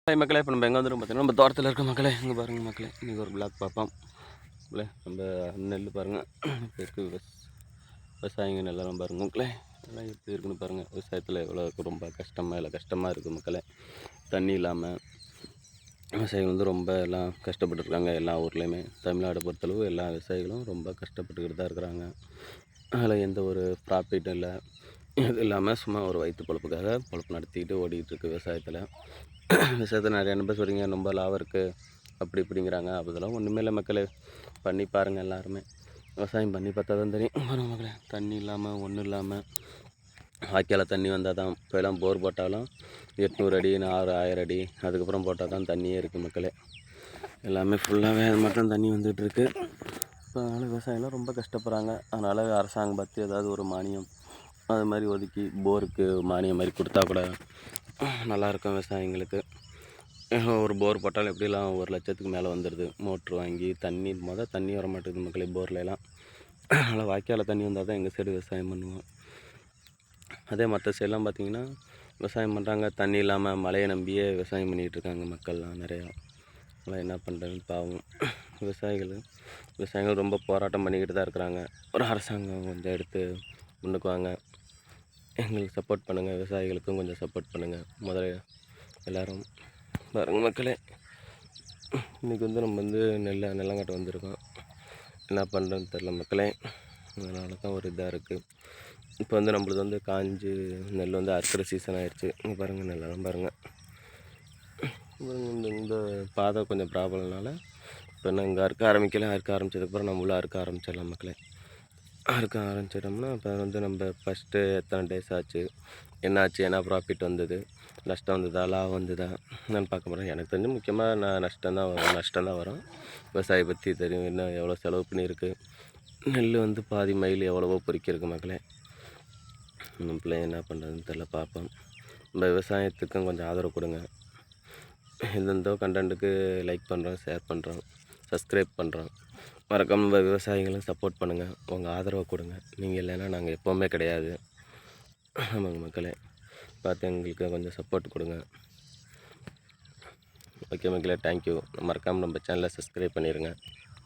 Hi மக்களே, இப்போ நம்ம எங்கே வந்துடும் பார்த்தீங்கன்னா நம்ம தோட்டத்தில் இருக்க மக்களே. இங்கே பாருங்கள் மக்களே, இன்றைக்கி ஒரு பிளாக் பார்ப்போம் மக்களே. நம்ம நெல் பாருங்கள், இப்போ இருக்குது விவசாயிங்க நெல்லெல்லாம் பாருங்கள் மக்களே. எல்லாம் எப்படி இருக்குன்னு பாருங்கள். விவசாயத்தில் எவ்வளோ ரொம்ப கஷ்டமாக இருக்குது மக்களே. தண்ணி இல்லாமல் விவசாயிகள் வந்து ரொம்ப எல்லாம் கஷ்டப்பட்டுருக்காங்க. எல்லா ஊர்லேயுமே தமிழ்நாடு பொறுத்தளவு எல்லா விவசாயிகளும் ரொம்ப கஷ்டப்பட்டுக்கிட்டு தான் இருக்கிறாங்க. அதில் எந்த ஒரு ப்ராஃபிட்டும் இல்லை. இது இல்லாமல் சும்மா ஒரு வயிற்று பொழப்புக்காக பொழப்பு நடத்திக்கிட்டு ஓடிக்கிட்டு இருக்குது விவசாயத்தில். விஷயத்தை நிறைய நம்பர் சொல்கிறீங்க, ரொம்ப லாபம் இருக்குது அப்படி இப்படிங்கிறாங்க. அதெல்லாம் ஒன்றுமே இல்லை மக்களே. பண்ணி பாருங்கள் எல்லாருமே. விவசாயம் பண்ணி பார்த்தா தான் தெரியும். பாருங்கள் மக்களே, தண்ணி இல்லாமல் ஒன்றும் இல்லாமல் வாய்க்கால் தண்ணி வந்தால் தான். இப்போலாம் போர் போட்டாலும் 800 அடி 1000 அடி அதுக்கப்புறம் போட்டால் தான் தண்ணியே இருக்குது மக்களே. எல்லாமே ஃபுல்லாகவே அது மட்டும் தான் தண்ணி வந்துகிட்ருக்கு. இப்போ அதனால் விவசாயம்லாம் ரொம்ப கஷ்டப்படுறாங்க. அதனால் அரசாங்கம் பார்த்து ஏதாவது ஒரு மானியம் அது மாதிரி ஒதுக்கி போருக்கு மானியம் மாதிரி கொடுத்தா கூட நல்லாயிருக்கும் விவசாயிங்களுக்கு. ஒரு போர் போட்டாலும் எப்படிலாம் 1,00,000க்கு மேலே வந்துடுது. மோட்ரு வாங்கி தண்ணி வர மாட்டேங்குது மக்களே போர்லலாம். அதனால் வாய்க்கால் தண்ணி வந்தால் தான் எங்கள் சைடு விவசாயம் பண்ணுவோம். அதே மற்ற சைடெலாம் பார்த்திங்கன்னா விவசாயம் பண்ணுறாங்க, தண்ணி இல்லாமல் மழையை நம்பியே விவசாயம் பண்ணிகிட்டு இருக்காங்க மக்கள்லாம் நிறையா. அதெல்லாம் என்ன பண்ணுறதுன்னு பாவம். விவசாயிகள் ரொம்ப போராட்டம் பண்ணிக்கிட்டு தான் இருக்கிறாங்க. ஒரு அரசாங்கம் கொஞ்சம் எடுத்து முன்னுக்கு வாங்க, எங்களுக்கு சப்போர்ட் பண்ணுங்கள், விவசாயிகளுக்கும் கொஞ்சம் சப்போர்ட் பண்ணுங்கள். முதல்ல எல்லோரும் பாருங்கள் மக்களே. இன்றைக்கி வந்து நம்ம வந்து நெல்லங்காட்டை வந்திருக்கோம். என்ன பண்ணுறதுன்னு தெரில மக்களே. அதனால தான் ஒரு இதாக இருக்குது. இப்போ வந்து நம்மளுக்கு வந்து காஞ்சி நெல் வந்து அறுக்கிற சீசன் ஆகிடுச்சு. இங்கே பாருங்கள் நெல்லெல்லாம் பாருங்கள். இந்த பாதை கொஞ்சம் ப்ராப்ளம்னால இப்போ என்ன இங்கே அறுக்க ஆரம்பித்ததுக்கப்புறம் நம்ம உள்ளே அறுக்க ஆரம்பிச்சிடலாம் மக்களே. அறுக்க ஆரம்பிச்சிட்டோம்னா இப்போ வந்து நம்ம ஃபஸ்ட்டு எத்தனை டேஸ் ஆச்சு, என்ன ஆச்சு, என்ன ப்ராஃபிட் வந்தது, நஷ்டம் வந்ததா, லாபம் வந்ததா நான் பார்க்க போகிறேன். எனக்கு தெரிஞ்சு முக்கியமாக நான் நஷ்டம் தான் வரும். விவசாயி பற்றி தெரியும், என்ன எவ்வளோ செலவு பண்ணியிருக்கு. நெல் வந்து பாதி மயில் எவ்வளவோ பொறிக்கிருக்கு மக்களே. நம்ம பிள்ளைங்க என்ன பண்ணுறதுன்னு தெரில, பார்ப்போம். நம்ம விவசாயத்துக்கும் கொஞ்சம் ஆதரவு கொடுங்க. எந்தெந்தோ கண்டென்ட்டுக்கு லைக் பண்ணுறோம், ஷேர் பண்ணுறோம், சப்ஸ்கிரைப் பண்ணுறோம். மறக்காம நம்ம விவசாயிகளும் சப்போர்ட் பண்ணுங்கள், உங்கள் ஆதரவை கொடுங்க. நீங்கள் இல்லைன்னா நாங்கள் எப்போவுமே கிடையாது. ஆமாங்க மக்களே, பார்த்து எங்களுக்கு கொஞ்சம் சப்போர்ட் கொடுங்க. ஓகே மக்களே, தேங்க்யூ. மறக்காமல் நம்ம சேனலை சப்ஸ்கிரைப் பண்ணிடுங்க.